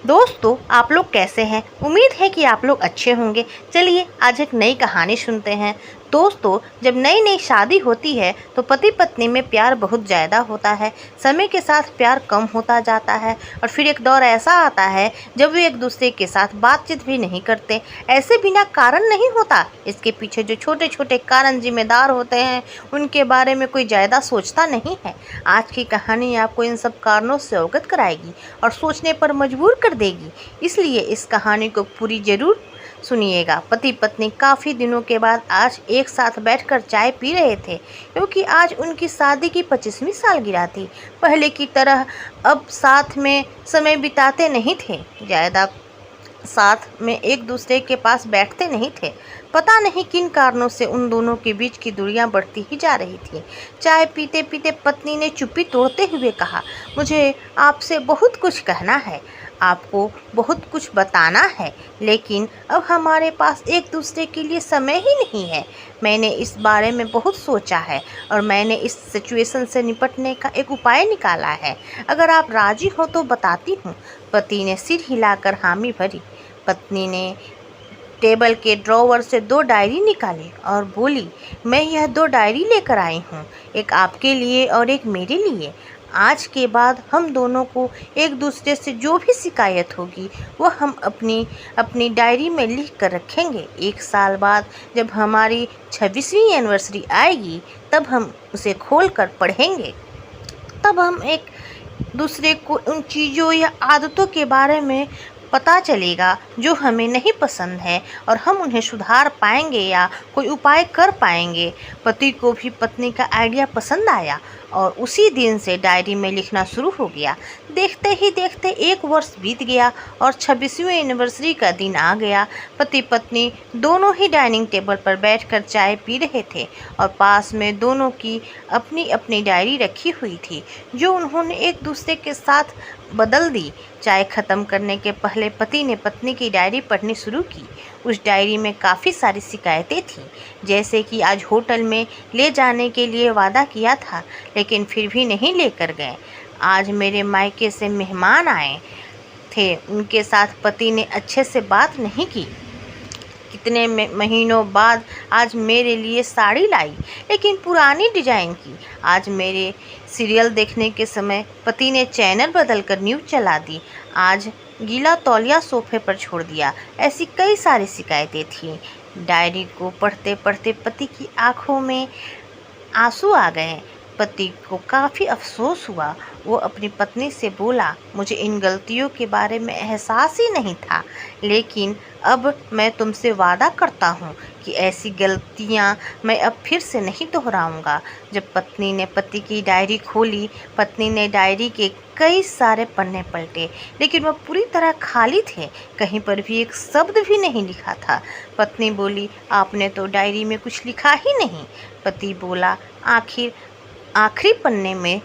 दोस्तों, आप लोग कैसे हैं? उम्मीद है कि आप लोग अच्छे होंगे। चलिए आज एक नई कहानी सुनते हैं। दोस्तों, जब नई नई शादी होती है तो पति पत्नी में प्यार बहुत ज़्यादा होता है। समय के साथ प्यार कम होता जाता है और फिर एक दौर ऐसा आता है जब वे एक दूसरे के साथ बातचीत भी नहीं करते। ऐसे बिना कारण नहीं होता। इसके पीछे जो छोटे छोटे कारण जिम्मेदार होते हैं उनके बारे में कोई ज़्यादा सोचता नहीं है। आज की कहानी आपको इन सब कारणों से अवगत कराएगी और सोचने पर मजबूर कर देगी। इसलिए इस कहानी को पूरी जरूर सुनिएगा। पति पत्नी काफ़ी दिनों के बाद आज एक साथ बैठकर चाय पी रहे थे, क्योंकि आज उनकी शादी की 25वीं सालगिरह थी। पहले की तरह अब साथ में समय बिताते नहीं थे, ज़्यादा साथ में एक दूसरे के पास बैठते नहीं थे। पता नहीं किन कारणों से उन दोनों के बीच की दूरियां बढ़ती ही जा रही थी। चाय पीते पीते पत्नी ने चुप्पी तोड़ते हुए कहा, मुझे आपसे बहुत कुछ कहना है, आपको बहुत कुछ बताना है, लेकिन अब हमारे पास एक दूसरे के लिए समय ही नहीं है। मैंने इस बारे में बहुत सोचा है और मैंने इस सिचुएशन से निपटने का एक उपाय निकाला है। अगर आप राजी हो तो बताती हूँ। पति ने सिर हिलाकर हामी भरी। पत्नी ने टेबल के ड्रॉवर से 2 डायरी निकाली और बोली, मैं यह 2 डायरी लेकर आई हूँ, एक आपके लिए और एक मेरे लिए। आज के बाद हम दोनों को एक दूसरे से जो भी शिकायत होगी वह हम अपनी अपनी डायरी में लिख कर रखेंगे। 1 साल बाद जब हमारी 26वीं एनिवर्सरी आएगी तब हम उसे खोल कर पढ़ेंगे। तब हम एक दूसरे को उन चीज़ों या आदतों के बारे में पता चलेगा जो हमें नहीं पसंद है और हम उन्हें सुधार पाएंगे या कोई उपाय कर पाएंगे। पति को भी पत्नी का आइडिया पसंद आया और उसी दिन से डायरी में लिखना शुरू हो गया। देखते ही देखते 1 वर्ष बीत गया और 26वीं एनिवर्सरी का दिन आ गया। पति पत्नी दोनों ही डाइनिंग टेबल पर बैठकर चाय पी रहे थे और पास में दोनों की अपनी अपनी डायरी रखी हुई थी जो उन्होंने एक दूसरे के साथ बदल दी। चाय खत्म करने के पहले पति ने पत्नी की डायरी पढ़नी शुरू की। उस डायरी में काफ़ी सारी शिकायतें थीं, जैसे कि आज होटल में ले जाने के लिए वादा किया था लेकिन फिर भी नहीं लेकर गए। आज मेरे मायके से मेहमान आए थे, उनके साथ पति ने अच्छे से बात नहीं की। कितने महीनों बाद आज मेरे लिए साड़ी लाई, लेकिन पुरानी डिजाइन की। आज मेरे सीरियल देखने के समय पति ने चैनल बदलकर न्यूज़ चला दी। आज गीला तौलिया सोफे पर छोड़ दिया। ऐसी कई सारी शिकायतें थीं। डायरी को पढ़ते पढ़ते पति की आंखों में आंसू आ गए। पति को काफ़ी अफसोस हुआ। वो अपनी पत्नी से बोला, मुझे इन गलतियों के बारे में एहसास ही नहीं था, लेकिन अब मैं तुमसे वादा करता हूँ कि ऐसी गलतियाँ मैं अब फिर से नहीं दोहराऊंगा। जब पत्नी ने पति की डायरी खोली, पत्नी ने डायरी के कई सारे पन्ने पलटे, लेकिन वह पूरी तरह खाली थे। कहीं पर भी एक शब्द भी नहीं लिखा था। पत्नी बोली, आपने तो डायरी में कुछ लिखा ही नहीं। पति बोला, आखिरी पन्ने में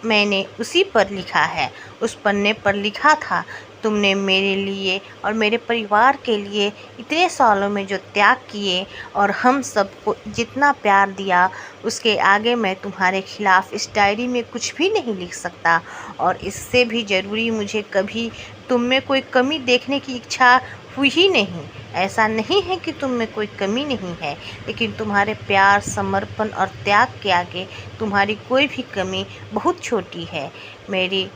मैंने उसी पर लिखा है। उस पन्ने पर लिखा था, तुमने मेरे लिए और मेरे परिवार के लिए इतने सालों में जो त्याग किए और हम सबको जितना प्यार दिया, उसके आगे मैं तुम्हारे खिलाफ इस डायरी में कुछ भी नहीं लिख सकता। और इससे भी ज़रूरी, मुझे कभी तुम में कोई कमी देखने की इच्छा हुई ही नहीं। ऐसा नहीं है कि तुम में कोई कमी नहीं है, लेकिन तुम्हारे प्यार, समर्पण और त्याग के आगे तुम्हारी कोई भी कमी बहुत छोटी है। मेरी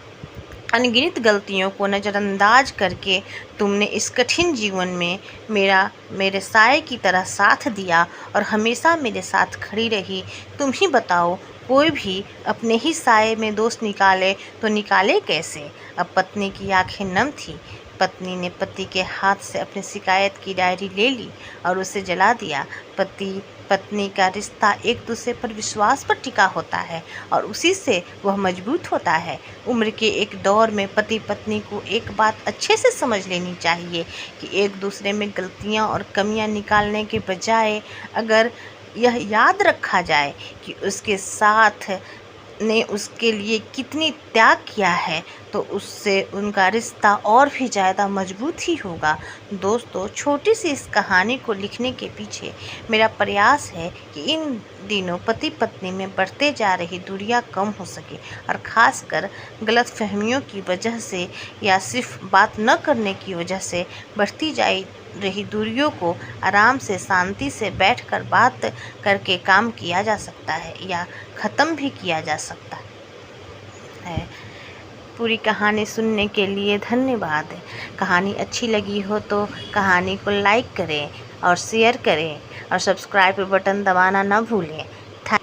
अनगिनत गलतियों को नज़रअंदाज करके तुमने इस कठिन जीवन में मेरे साए की तरह साथ दिया और हमेशा मेरे साथ खड़ी रही। तुम ही बताओ, कोई भी अपने ही साए में दोष निकाले तो निकाले कैसे? अब पत्नी की आंखें नम थी। पत्नी ने पति के हाथ से अपनी शिकायत की डायरी ले ली और उसे जला दिया। पति पत्नी का रिश्ता एक दूसरे पर विश्वास पर टिका होता है और उसी से वह मजबूत होता है। उम्र के एक दौर में पति पत्नी को एक बात अच्छे से समझ लेनी चाहिए कि एक दूसरे में गलतियां और कमियां निकालने के बजाय अगर यह याद रखा जाए कि उसके साथ ने उसके लिए कितनी त्याग किया है, तो उससे उनका रिश्ता और भी ज़्यादा मजबूत ही होगा। दोस्तों, छोटी सी इस कहानी को लिखने के पीछे मेरा प्रयास है कि इन दिनों पति पत्नी में बढ़ते जा रही दूरियां कम हो सके, और ख़ासकर गलतफहमियों की वजह से या सिर्फ बात न करने की वजह से बढ़ती जाए रही दूरियों को आराम से शांति से बैठकर बात करके काम किया जा सकता है या ख़त्म भी किया जा सकता है। पूरी कहानी सुनने के लिए धन्यवाद। कहानी अच्छी लगी हो तो कहानी को लाइक करें और शेयर करें और सब्सक्राइब बटन दबाना ना भूलें।